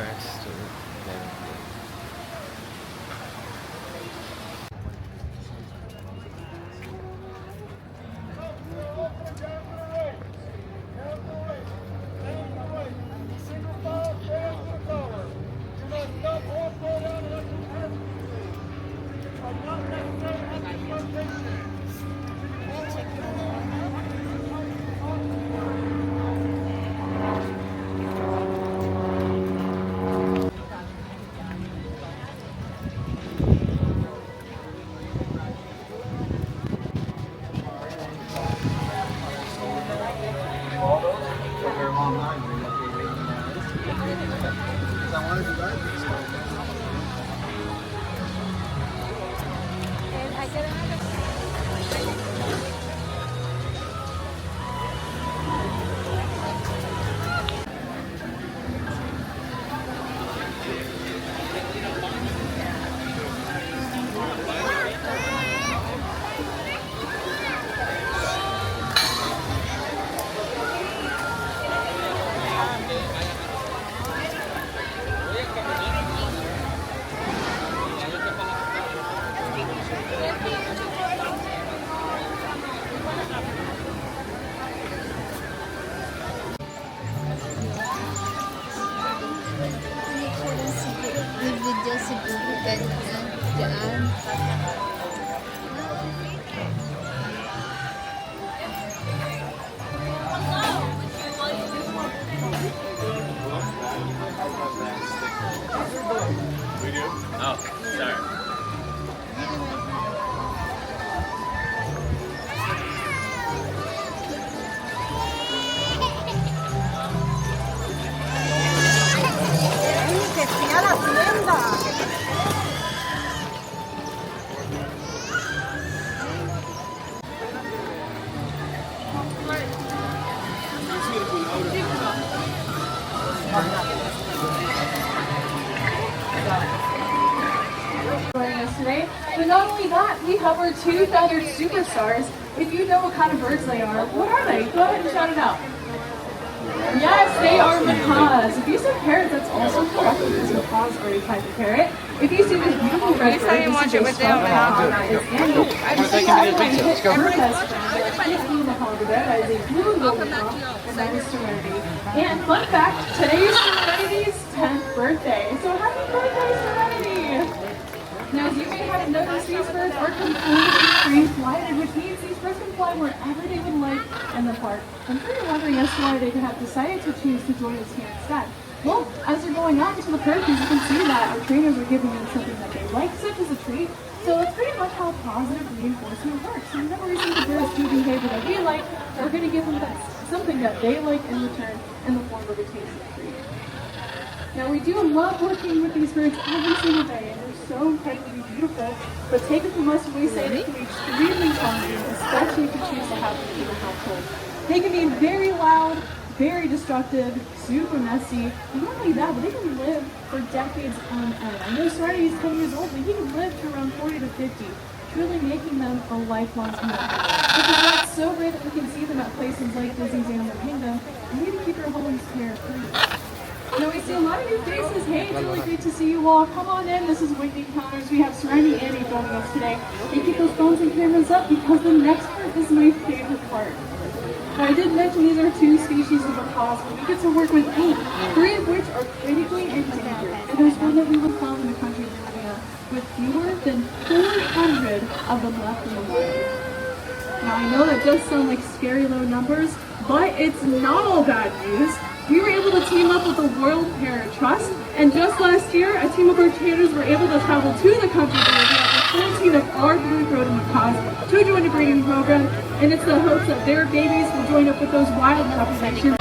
RX to Video siguro ganyan dyan. We do? Oh, sorry. Joining us today. But not only that, we have our two feathered superstars. If you know what kind of birds they are, what are they? Go ahead and shout it out. Yes, they are macaws. If you said parrots, that's also correct because macaws are a type of parrot. If you see this beautiful red bird, this is a scarlet macaw that is Annie. If you see this bird has blue macaw over there, that is a blue macaw, and that is Serenity. And fun fact, today is Serenity's 10th birthday. So happy birthday, Serenity! Now, as you may have noticed, these birds are completely free-flighted, which means these birds can fly wherever they would like in the park. I'm sure you're wondering as to why they have decided to choose to join us here instead. Well, as they're going out into the park, as you can see that our trainers are giving them something that they like, such as a treat. So that's pretty much how positive reinforcement works. So whenever we see the birds do behavior that we like, we're going to give them something that they like in return in the form of a tasty treat. Now, we do love working with these birds every single day, and they're so incredibly beautiful, but take it from us when we say they can be extremely challenging, especially if you choose to have them in your household. They can be very loud, very destructive, super messy, and not only that, but they can live for decades on end. I know Serenity is 10 years old, but he can live to around 40 to 50, truly making them a lifelong commitment. Which is why it's so great that we can see them at places like Disney's Animal Kingdom, and maybe keep your homes here free. Now we see a lot of new faces. Hey, it's really great to see you all. Come on in. This is Winged Encounters. We have Serenity and Annie joining us today. And keep those phones and cameras up because the next part is my favorite part. Now I did mention these are two species of macaws, but we get to work with 8, 3 of which are critically endangered. And there's one that we would found in the country of India with fewer than 400 of them left in the wild. Now I know that does sound like scary low numbers, but it's not all bad news. We were able to team up with the World Parrot Trust, and just last year, a team of our trainers were able to travel to the country to with 14 of our blue-throated macaws to join a breeding program, and it's the hopes that their babies will join up with those wild populations.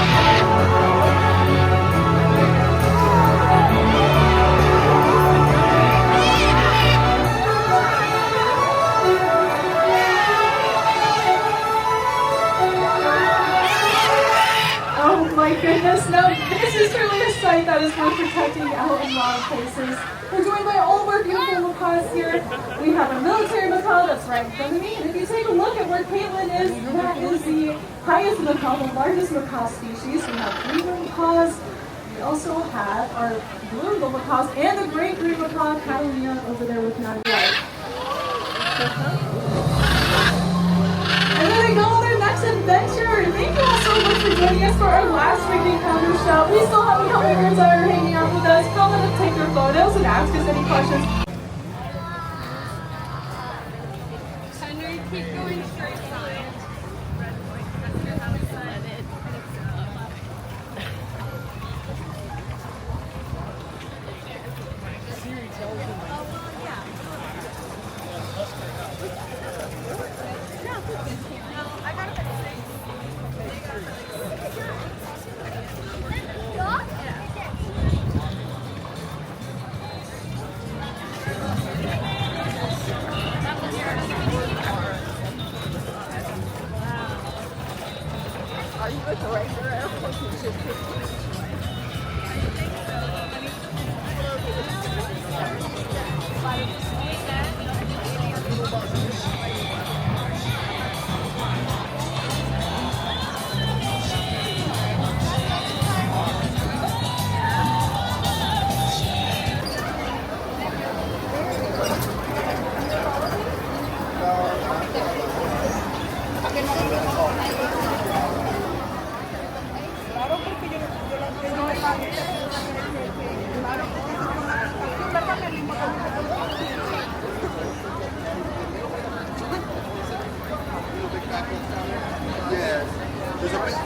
My goodness, no, this is truly a site that is worth protecting out in a lot of places. We're joined by all of our beautiful macaws here. We have a military macaw that's right in front of me, and if you take a look at where Caitlin is, that is the highest macaw, the largest macaw species. We have 3 macaws, We also have our blue little macaws and the great green macaw, Catalina, over there looking at the right. And then they go on their next adventure. Thank you all so much for joining us for our last week encounter show. We still have a couple girls that are hanging out with us. Come and take their photos and ask us any questions. Henry, keep going straight line.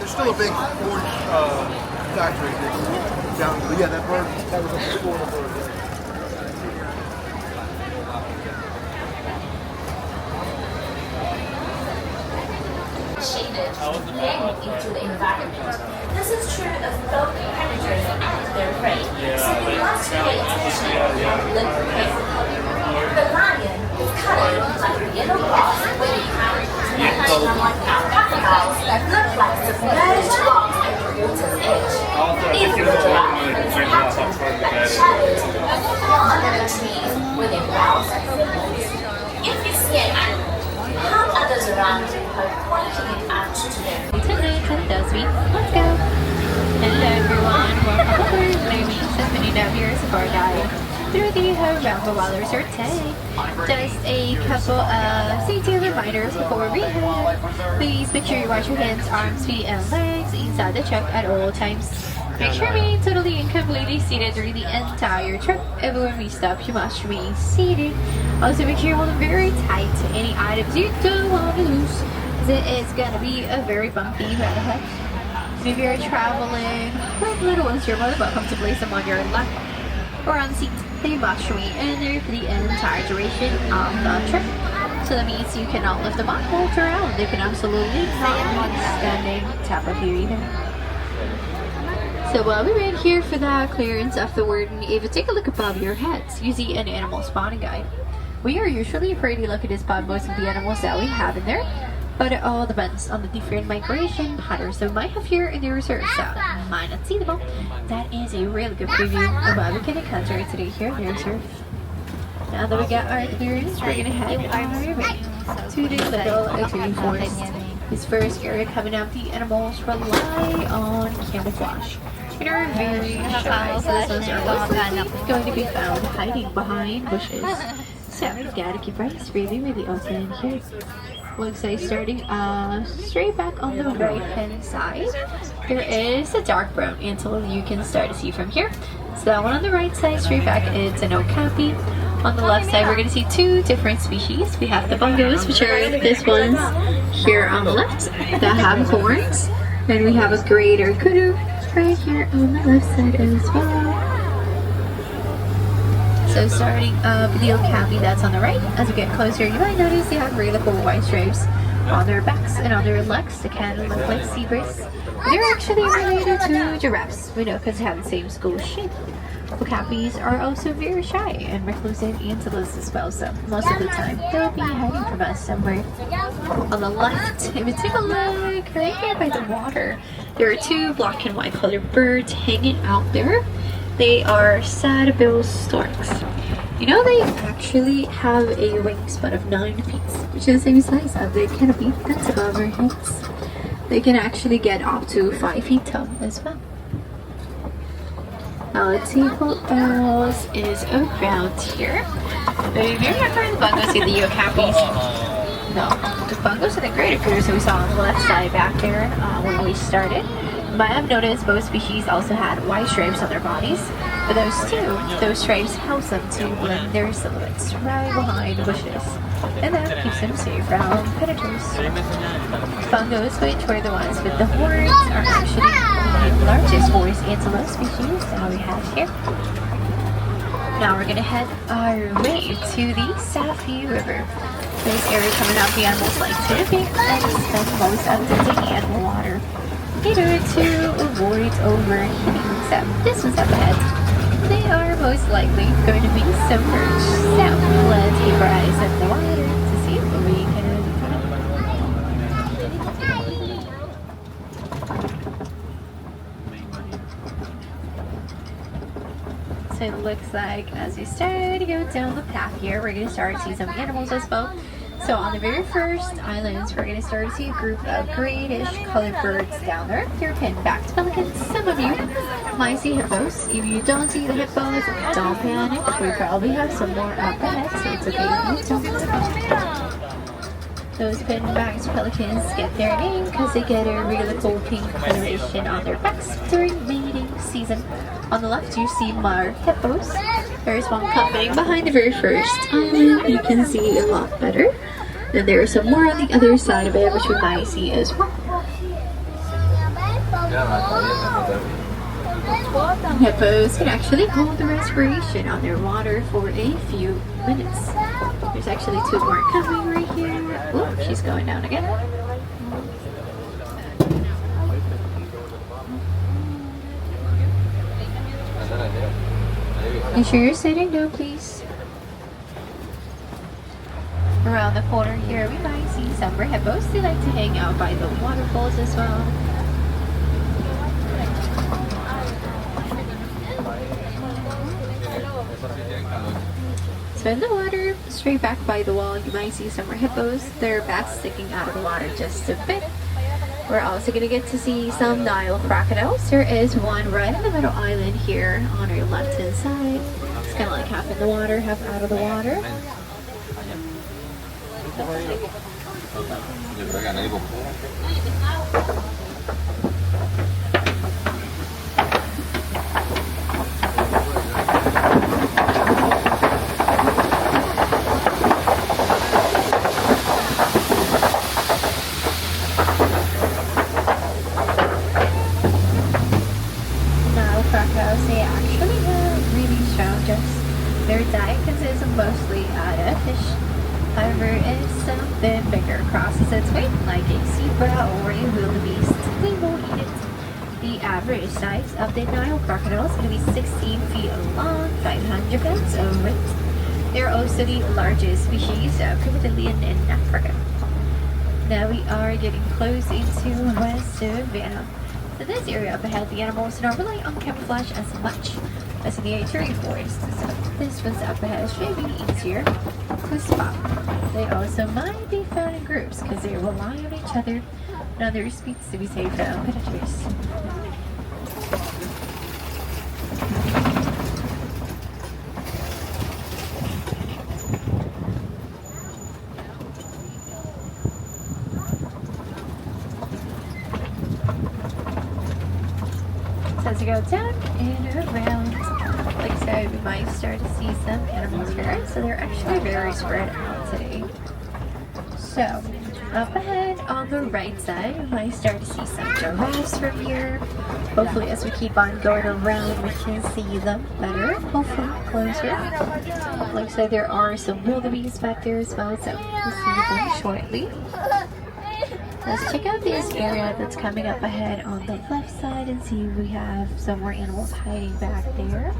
There's still a big orange factory down. But yeah, that bird, that was a Florida bird. Shaded and into the environment. This is true of both predators and their prey, so we must pay attention and look prepared. The lion is colored like a yellow cross with a crown and crocodiles that look like submerged rocks at the water's edge. Even the giraffe is patterned like shadows that fall under the trees with their brows and fingers. If you see an animal, help others around you by pointing it out to them. Tonight at Day3, let's go! Hello everyone, welcome aboard. My name is Stephanie Navier, Safari Guide through the Ramble Wild Resort today. Just a couple of safety reminders before we head. Please make sure you wash your hands, arms, feet, and legs inside the truck at all times. Make sure you remain totally and completely seated during the entire trip. And when we stop, you must remain seated. Also, make sure you hold them very tight to any items you don't want to lose, because it is going to be a very bumpy ride ahead. And if you're traveling with little ones, you're more than welcome to place them on your lap or on the seat. They must remain in there for the entire duration of the trip. So that means you cannot lift them up, hold around. They can absolutely not be standing top of you either. So while we wait here for the clearance of the warden, if you take a look above your heads, you see an animal spotting guide. We are usually pretty lucky to spot most of the animals that we have in there, but it all depends on the different migration patterns that we might have here in the reserve, so might not see them all. That is a really good preview of what we can encounter today here in the reserve. Now that we got our clearance, we're gonna head our way to the middle of the forest. This first area coming up, the animals rely on camouflage. And are very shy, so those ones are mostly going to be found hiding behind bushes. So we've got to keep our eyes really, really open here. Looks like starting straight back on the right hand side, there is a dark brown antelope you can start to see from here. So that one on the right side, straight back, it's an okapi. On the left side, we're going to see two different species. We have the bongos, which are this ones here on the left that have horns. And we have a greater kudu right here on the left side as well. So starting up the okapi that's on the right, as we get closer, you might notice they have really cool white stripes on their backs and on their legs. They kind of look like zebras. They're actually related to giraffes, we know, because they have the same skull shape. Okapis are also very shy and reclusive antelopes as well, so most of the time they'll be hiding from us somewhere. On the left, if you take a look right here by the water, there are two black and white colored birds hanging out there. They are sad-billed storks. You know, they actually have a wingspan of 9 feet, which is the same size as the canopy that's above our heads. They can actually get up to 5 feet tall as well. table else is around here. But if you remember the bungalows in the Okapis, no, the bungalows in the greater critters that we saw on the left side back there when we started. You might have noticed both species also had white stripes on their bodies. For those stripes helps them to blend their silhouettes right behind the bushes. And that keeps them safe from predators. Bungos, which were the ones with the horns, are actually the largest voice antelope species that we have here. Now we're gonna head our way to the Safi River. This area coming up, the animals like to dip and spend most of the day in the water, either to avoid overheating. So this one's up ahead. They are most likely going to be submerged. So let's keep our eyes in the water to see if we can So it looks like as we start to go down the path here, we're going to start to see some animals as well. So on the very first islands, we're going to start to see a group of greenish colored birds down there. They're pinned back to pelicans. Some of you might see hippos. If you don't see the hippos, don't panic. We probably have some more up ahead, so it's okay if you don't panic. Those pinned back to pelicans get their name because they get a really cool pink coloration on their backs during mating season. On the left, you see more hippos. There's one coming behind the very first island. You can see a lot better. And there are some more on the other side of it, which we might see as well. Hippos can actually hold the respiration on their water for a few minutes. There's actually two more coming right here. Oh, she's going down again. You sure you're sitting down, please? Around the corner here, we might see some more hippos. They like to hang out by the waterfalls as well. So in the water, straight back by the wall, you might see some more hippos. Their backs sticking out of the water just a bit. We're also going to get to see some Nile crocodiles. There is one right in the middle island here on our left hand side. It's kind of like half in the water, half out of the water. Crocodiles, they actually have really strong jaws. Their diet consists of mostly of fish. However, if something bigger crosses its way, like a zebra or a wildebeest, they will eat it. The average size of the Nile crocodile is going to be 16 feet long, 500 pounds of weight. They're also the largest species of crocodilian in Africa. Now we are getting close into West Savannah. In this area up ahead, the animals do not rely on camouflage as much as in the A3 forest. So this one's up ahead should be easier to spot. They also might be found in groups because they rely on each other and other species to be safe from predators. As we go down and around, like I said, we might start to see some animals here. So they're actually very spread out today. So up ahead on the right side, we might start to see some giraffes from here. Hopefully as we keep on going around, we can see them better, hopefully closer. Like I said, there are some wildebeest back there as well, so we'll see them shortly. Let's check out this area that's coming up ahead on the left side and see if we have some more animals hiding back there.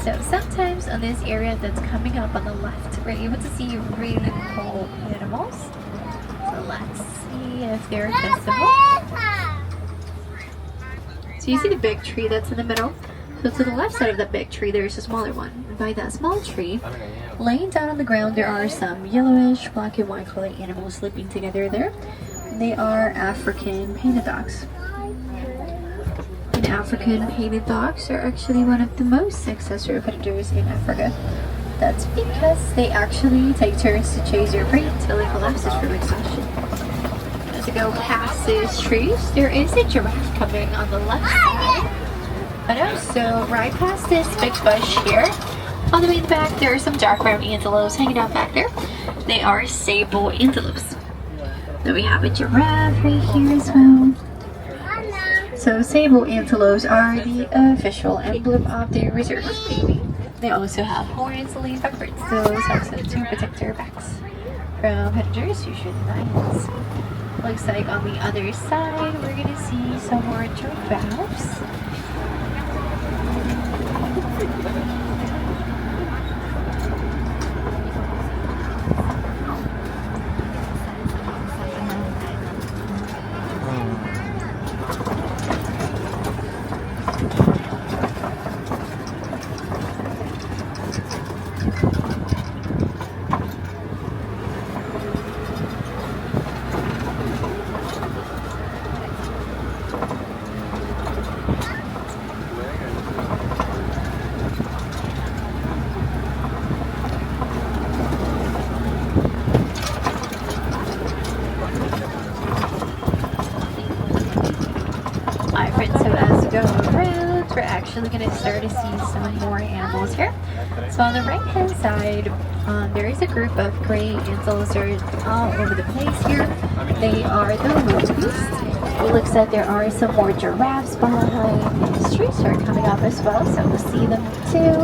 So sometimes on this area that's coming up on the left, we're able to see really cool animals. So let's see if they're visible. So you see the big tree that's in the middle? So to the left side of that big tree, there's a smaller one. And by that small tree, laying down on the ground, there are some yellowish, black and white colored animals sleeping together there. They are African painted dogs. And African painted dogs are actually one of the most successful predators in Africa. That's because they actually take turns to chase their prey until it collapses from exhaustion. As we go past these trees, there is a giraffe coming on the left side. But also, right past this big bush here, on the way in the back, there are some dark brown antelopes hanging out back there. They are sable antelopes. Then we have a giraffe right here as well. So sable antelopes are the official emblem of the reserve. They also have horns laid backwards. Those help them to protect their backs from predators, usually lions. Looks like on the other side, we're gonna see some more giraffes. We're actually going to start to see some more animals here. So on the right hand side, there is a group of gray antelopes all over the place here. They are the wildebeest. It looks like there are some more giraffes behind. These trees are coming up as well, so we'll see them too.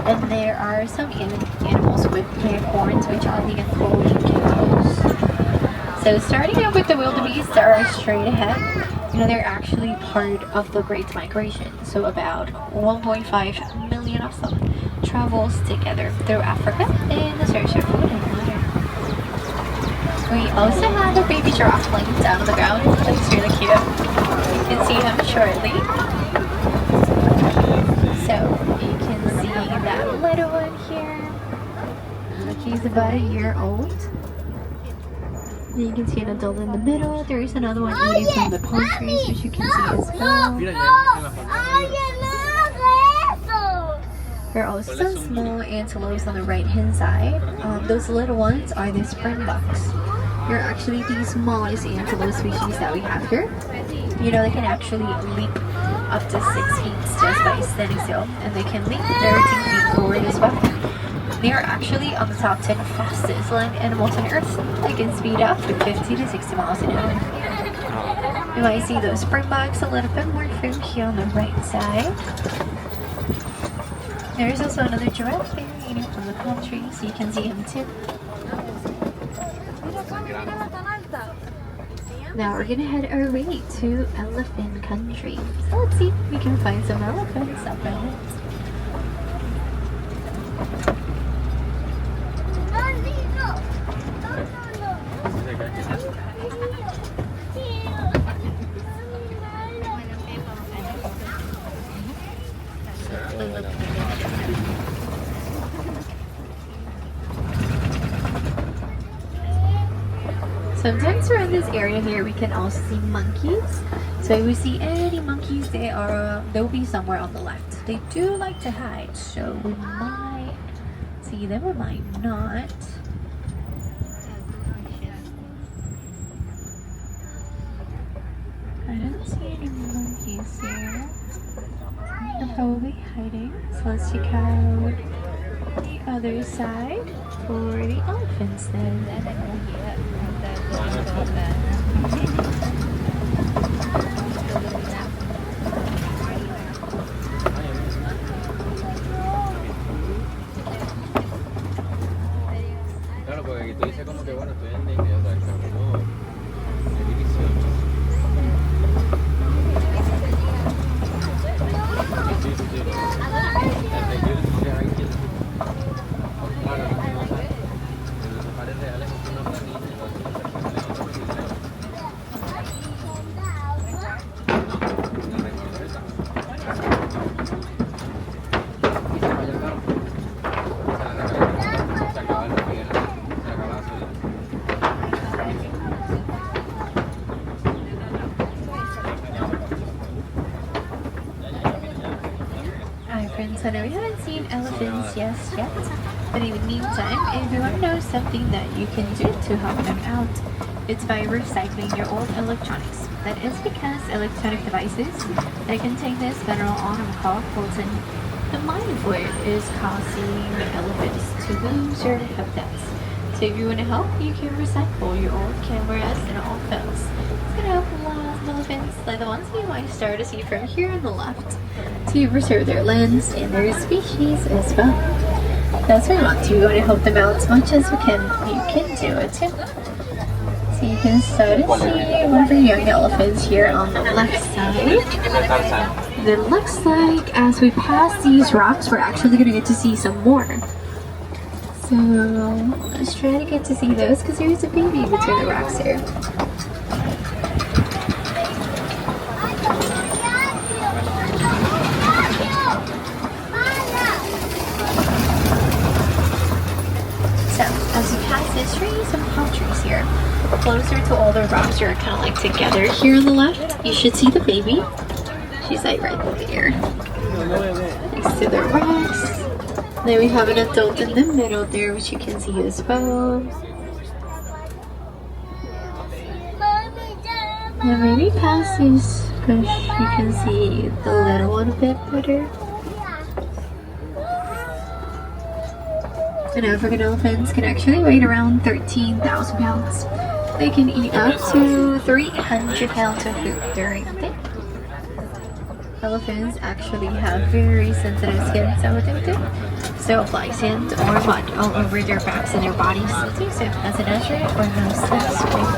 And there are some animals with clear horns, which are the unfolding cows. So starting out with the wildebeest that are straight ahead. You know, they're actually part of the Great Migration. So about 1.5 million of them travels together through Africa in the search of food and water. We also have a baby giraffe laying down on the ground. That's really cute. You can see him shortly. So you can see that little one here. He's about a year old. You can see an adult in the middle. There is another one eating from the palm trees, which you can see as well. There are also some small antelopes on the right hand side. Those little ones are the springboks. They're actually the smallest antelope species that we have here. You know, they can actually leap up to 6 feet just by standing still, and they can leap 13 feet forward as well. They are actually on the top 10 fastest land animals on Earth. They can speed up to 50 to 60 miles an hour. You might see those springboks a little bit more from here on the right side. There is also another giraffe there eating from the palm tree, so you can see him too. Now we're gonna head our way to elephant country. So let's see if we can find some elephants up ahead. Sometimes around this area here we can also see monkeys. So if we see any monkeys, they'll be somewhere on the left. They do like to hide, so we might see them, we might not. I don't see any monkeys there. They're probably hiding. So let's check out the other side for the elephants then. Claro, porque aquí tú dices como que bueno, estoy en Disney, o sea, como es 18. Sí, sí, sí. Desde que yo hay que claro, no sé. Los safari reales es una planilla, elephants. I know we haven't seen elephants yet, but in the meantime, if you want to know something that you can do to help them out, it's by recycling your old electronics. That is because electronic devices that contain this mineral on them called coltan, the mining for it is causing elephants to lose their habitats. So if you want to help, you can recycle your old cameras and old phones. It's going to help a lot of elephants, like the ones you might start to see from here on the left, to preserve their lands and their species as well. That's what we want to. We want to help them out as much as we can. You can do it too. So you can start to see one of the young elephants here on the left side. Then it looks like as we pass these rocks, we're actually going to get to see some more. So let's try to get to see those because there's a baby between the rocks here. So as we pass this tree, some palm trees here. Closer to all the rocks are kind of like together here on the left. You should see the baby. She's like right there. Next to the rocks. Then we have an adult in the middle there, which you can see as well. And maybe past this bush, you can see the little one a bit better. And African elephants can actually weigh around 13,000 pounds. They can eat up to 300 pounds of food during the day. Elephants actually have very sensitive skin, some of them do. So apply sand or mud all over their backs and their bodies to do so as a natural or no sunscreen.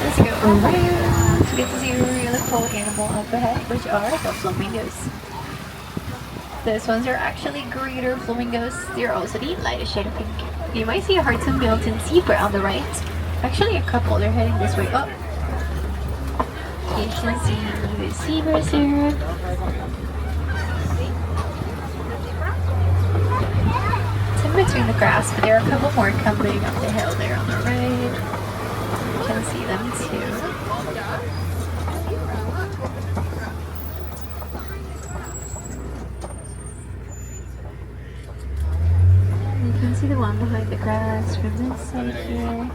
Let's go around to get to see a really cool animal up ahead, which are the flamingos. Those ones are actually greater flamingos. They're also the lightest shade of pink. You might see a Hartson-Milton zebra on the right. Actually a couple, they're heading this way up. You can see the zebras here. It's in between the grass, but there are a couple more coming up the hill there on the right. You can see them too. You can see the one behind the grass from this side here.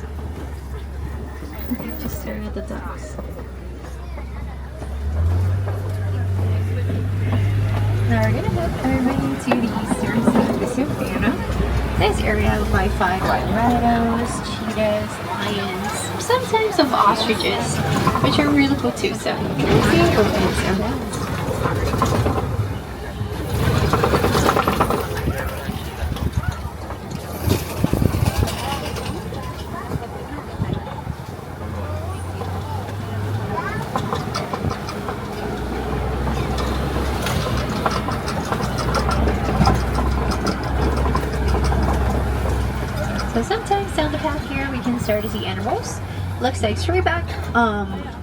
Just staring at the ducks. Now we're gonna head over to the eastern side of the savannah. This area you might find white rhinos, cheetahs, lions, sometimes some ostriches, which are really cool too. So you can see elephants around. So sometimes down the path here we can start to see animals. Looks like straight back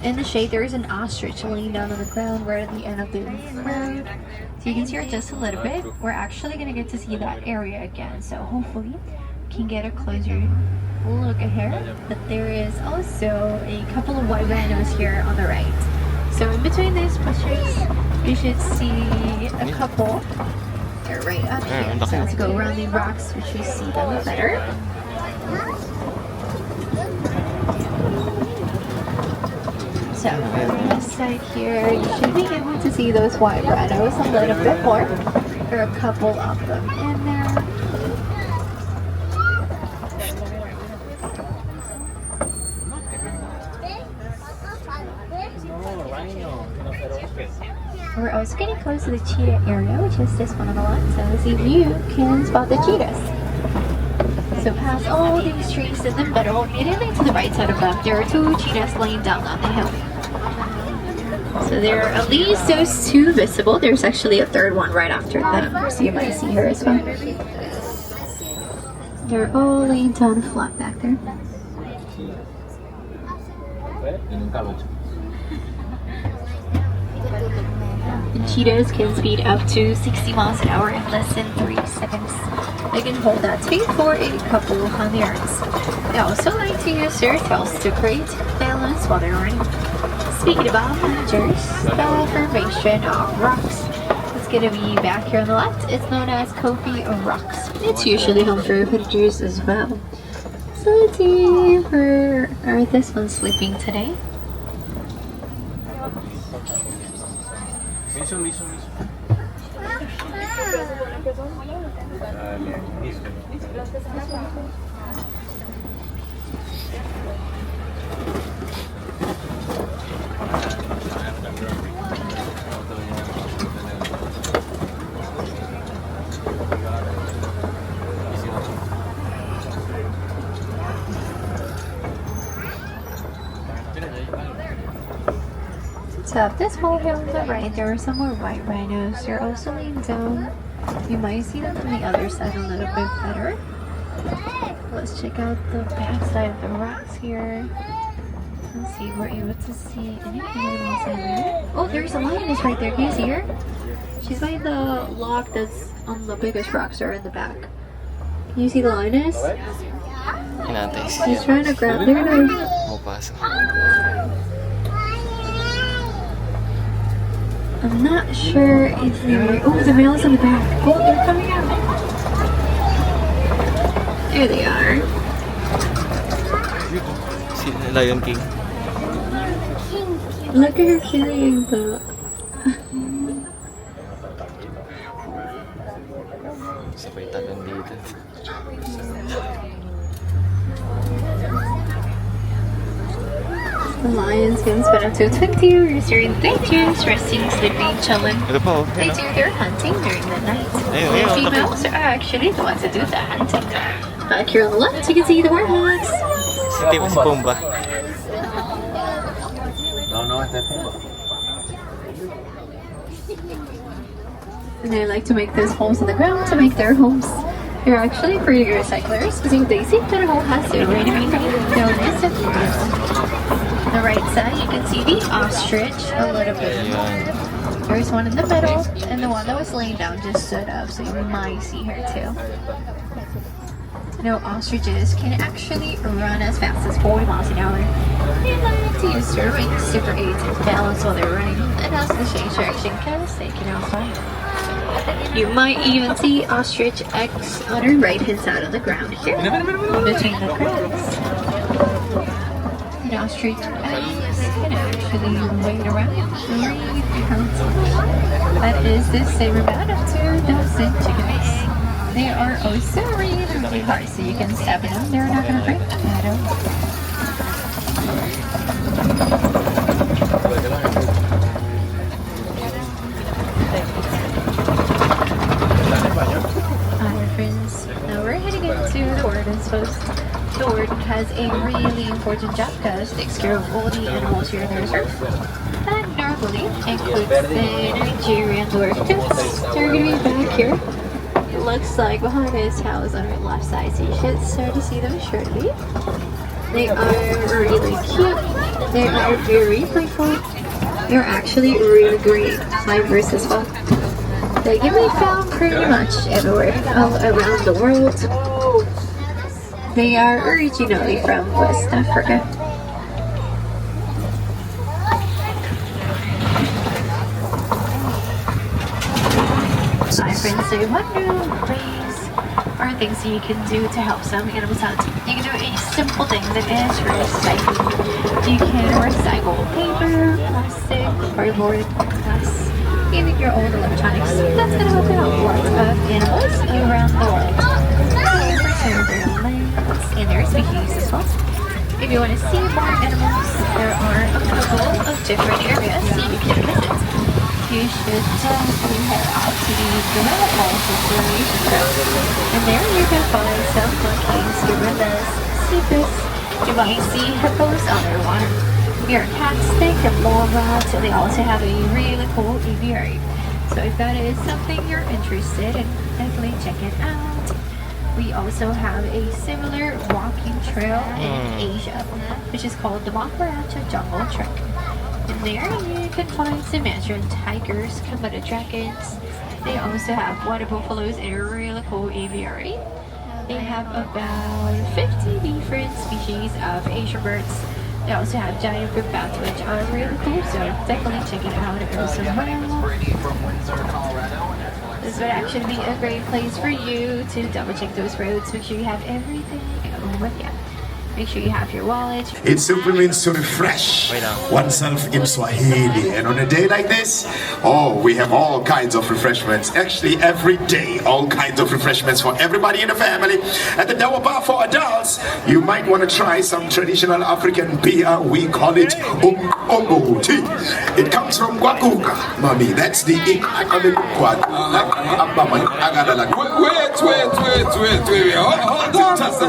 in the shade there is an ostrich laying down on the ground right at the end of the road. So you can see her just a little bit. We're actually going to get to see that area again. So hopefully we can get a closer look at her. But there is also a couple of white rhinos here on the right. So in between these bushes you should see a couple. They're right up here. So let's go around the rocks which we see them better. So on this side here, you should be able to see those white rhinos a little bit more. There are a couple of them in there. We're also getting close to the cheetah area, which is this one on the left. So let's see if you can spot the cheetahs. So past all these trees in the middle, immediately to the right side of them, there are two cheetahs laying down on the hill. So there are at least those two visible. There's actually a third one right after them, so you might see her as well. They're all laying down flat back there. The cheetahs can speed up to 60 miles an hour in less than 3 seconds. They can hold that speed for a couple of years. They also like to use their tails to create balance while they're running. Speaking of managers, the formation of rocks. It's gonna be back here on the left. It's known as Kofi Rocks. It's usually home for villagers as well. So let's see where are this one sleeping today. So up this whole hill on the right, there are some more white rhinos. They're also laying down. You might see them from the other side a little bit better. Let's check out the back side of the rocks here. Let's see if we're able to see any animals in there. Oh, there's a lioness right there. Can you see her? She's by the lock that's on the biggest rocks there in the back. Can you see the lioness? She's trying to grab there. I'm not sure if they're... Oh, the male's in the back. Oh, they're coming out. There they are. Lion King. Look at her carrying the... Sabay talon dito. The lion's gonna spin up to 20 years during the daytime, resting, sleeping, chilling. They do their hunting during the night. The females are actually the ones that do the hunting. Back here on the left, you can see the warthogs. Si Pumba. And they like to make those holes in the ground to make their homes. They're actually pretty good recyclers because they see that a hole has to be on the right side, you can see the ostrich a little bit. There's one in the middle, and the one that was laying down just stood up, so you might see her too. No, ostriches can actually run as fast as 40 miles an hour. They like to use their wings to create balance while they're running, and as the change direction because they can outside. You might even see ostrich eggs on her right hand side on the ground here, between the cracks. An ostrich eggs can actually weigh around 3 pounds. That is the same amount of 2 dozen chickens. They are also really hard, so you can step in them. They're not going to break at all. Alright friends, now we're heading into the warden's post. The warden has a really important job because it takes care of all the animals here in the reserve. That normally includes the Nigerian dwarf goats. They're going to be back here. It looks like behind his house on our left side, so you should start to see them shortly. They are really cute. They are very playful. They're actually really great climbers as well. They can be found pretty much everywhere all around the world. They are originally from West Africa. Hi friends, so one new ways are things that you can do to help some animals out. You can do a simple thing that is recycling. You can recycle paper, plastic, cardboard, glass, even your old electronics. That's going to help out lots of animals around the world. Preserve their lands and their species as well. If you want to see more animals, there are a couple of different areas that you can visit. You should definitely head out to the gorilla conservation group. And there you can find some monkeys, gorillas, zebras. You might see hippos underwater. Your cats, they can blow around, so they also have a really cool aviary. So if that is something you're interested in, definitely check it out. We also have a similar walking trail in Asia, which is called the Maharaja Jungle Trek. And there you can find some Mandarin tigers, Komodo dragons. They also have water buffaloes and a really cool aviary. They have about 50 different species of Asian birds. They also have giant fruit bats, which are really cool, so definitely check it out as well. This would actually be a great place for you to double check those roads. Make sure you have everything with you. Make sure you have your wallet. It simply means to refresh oneself in Swahili. And on a day like this, oh, we have all kinds of refreshments. Actually, every day, all kinds of refreshments for everybody in the family. At the Dawa Bar for adults, you might want to try some traditional African beer. We call it tea. It comes from Gwaguga, mommy. That's the ink. I call it Wait.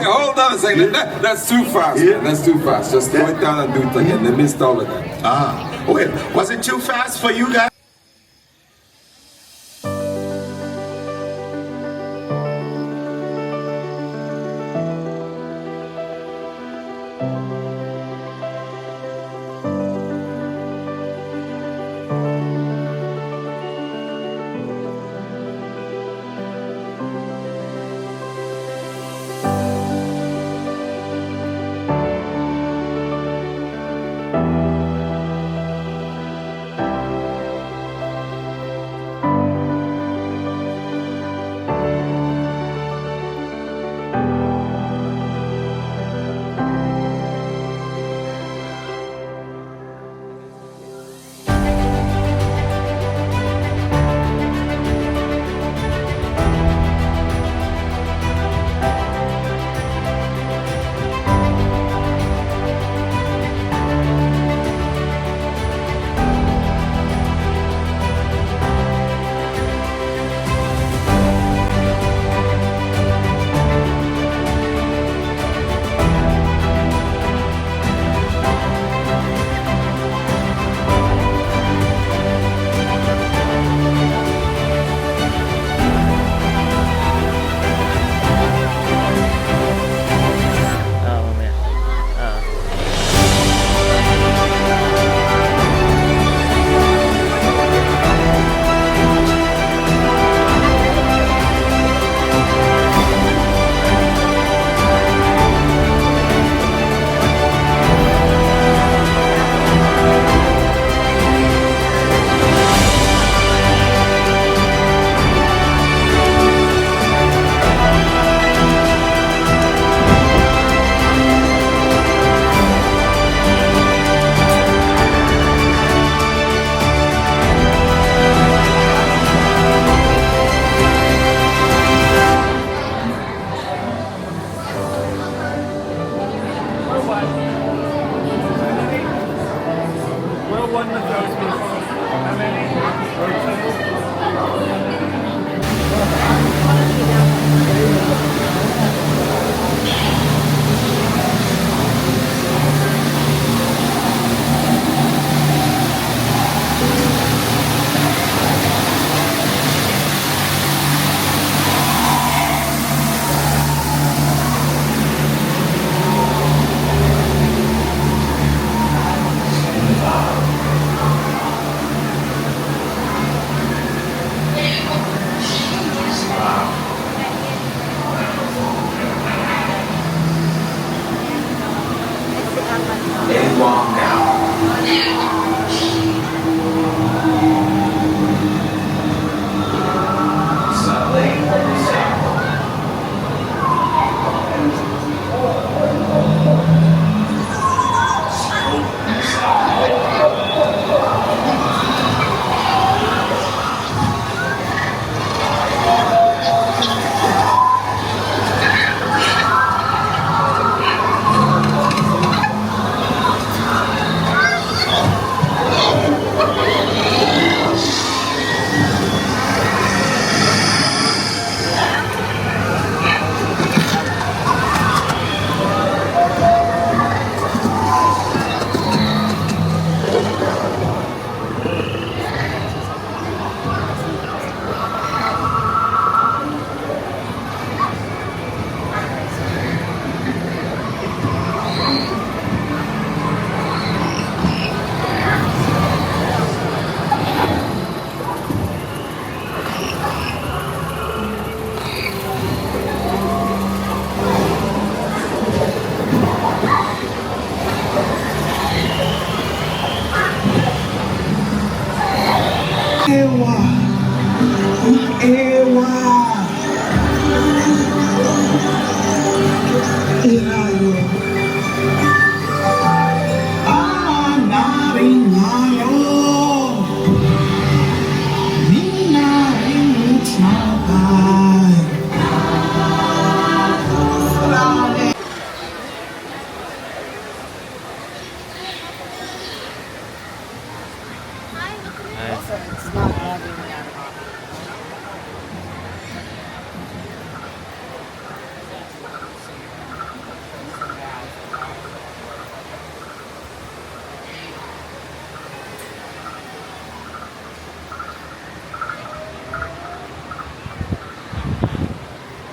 Hold on a second. That's too fast. Yeah. That's too fast. Just go it down and do it again. They missed all of that. Ah, well, was it too fast for you guys?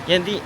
Yan di.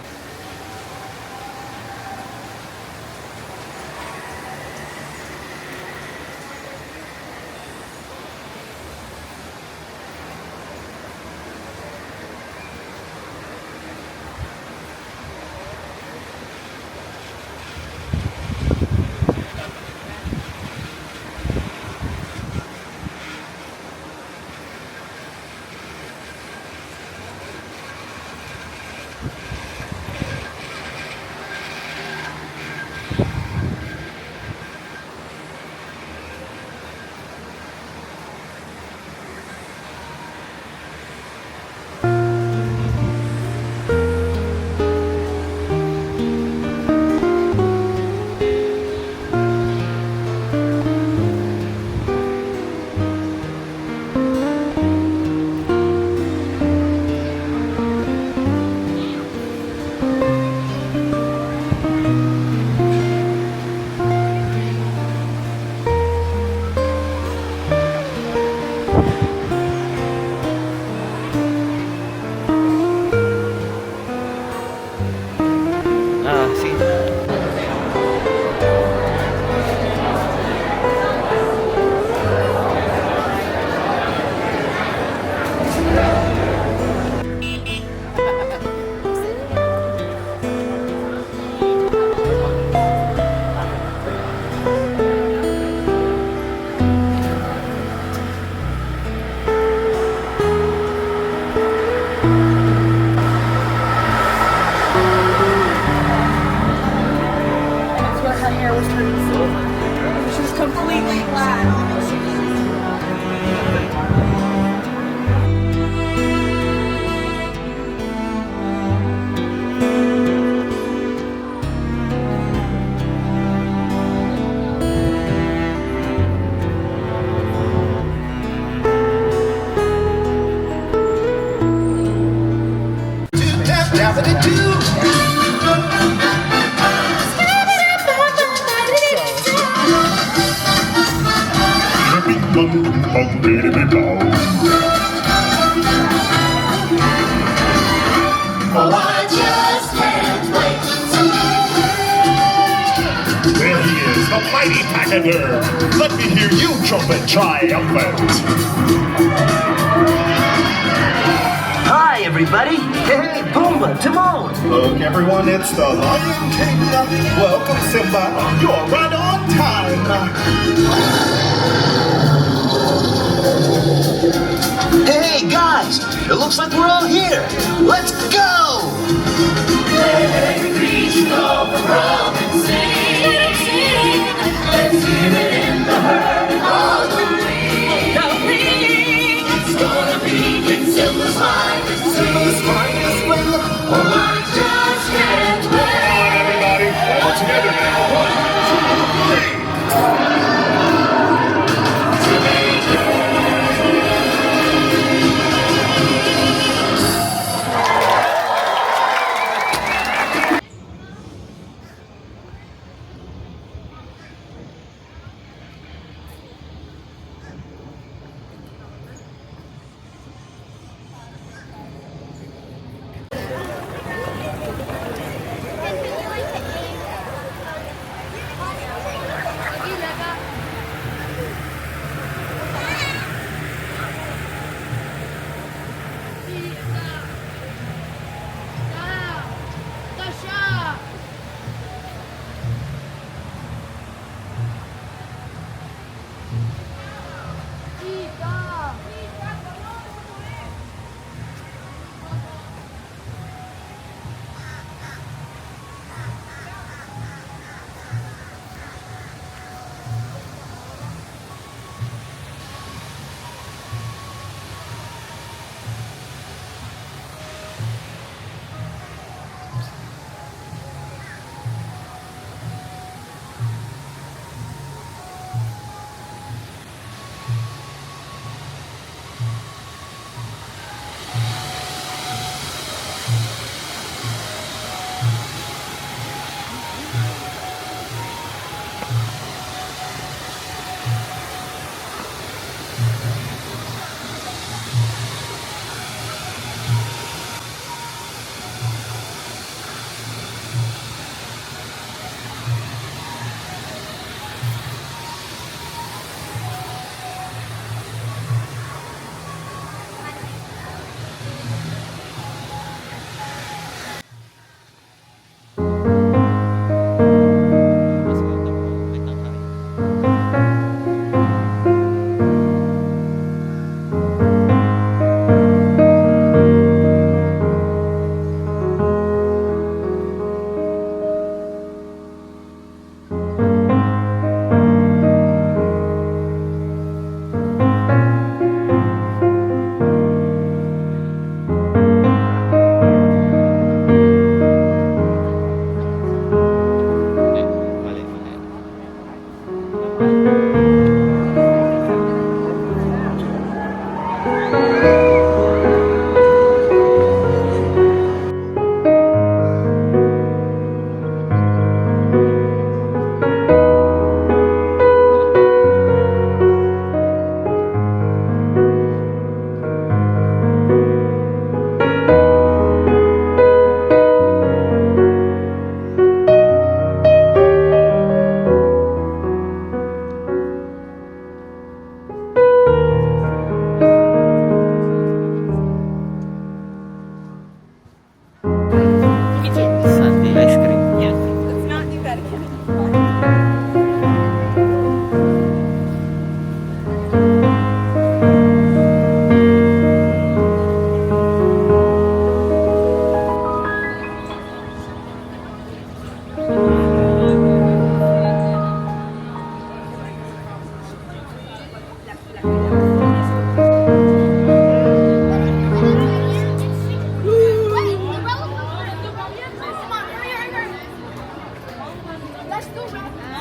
Oh, I just can't wait. There he is, the mighty pachyderm. Let me hear you trumpet triumphant. Hi, everybody. Hey, Pumbaa, Timon. Look, everyone, it's the Lion King. Welcome, Simba. You're right on time. Hey, guys. It looks like we're all here. Let's go! Every go around and sing. Let's hear it in the herd and all the ring. It's gonna be in Simba's mind. Simba's mind is when the I just can't wait. Everybody, all together now. 1, 2, 3. still wrapped.